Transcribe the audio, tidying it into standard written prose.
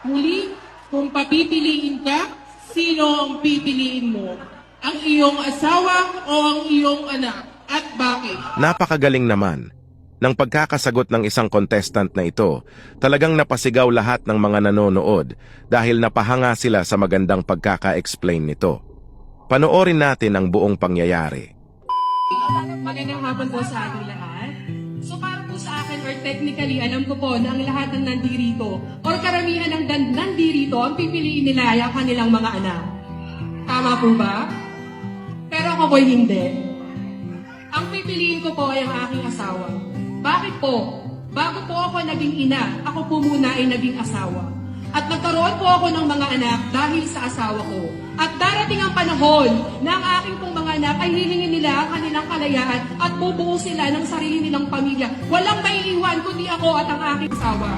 Muli, kung papipiliin ka, sino ang pipiliin mo? Ang iyong asawa o ang iyong anak? At bakit? Napakagaling naman. Ng pagkakasagot ng isang contestant na ito, talagang napasigaw lahat ng mga nanonood dahil napahanga sila sa magandang pagkaka-explain nito. Panoorin natin ang buong pangyayari. Magandang hapon po sa ating lahat. So para po sa akin, or technically, alam ko po na ang lahat ng nandirito, or karamihan ng nandirito, ang pipiliin nila ay ang kanilang mga anak. Tama po ba? Pero ako po hindi. Ang pipiliin ko po ay ang aking asawa. Bakit po? Bago po ako naging ina, ako po muna ay naging asawa. At nagkaroon po ako ng mga anak dahil sa asawa ko. At darating ang panahon na ang aking pong mga anak ay hihingin nila ang kanilang kalayaan at bubuo sila ng sarili nilang pamilya. Walang maiiwan kundi ako at ang aking asawa.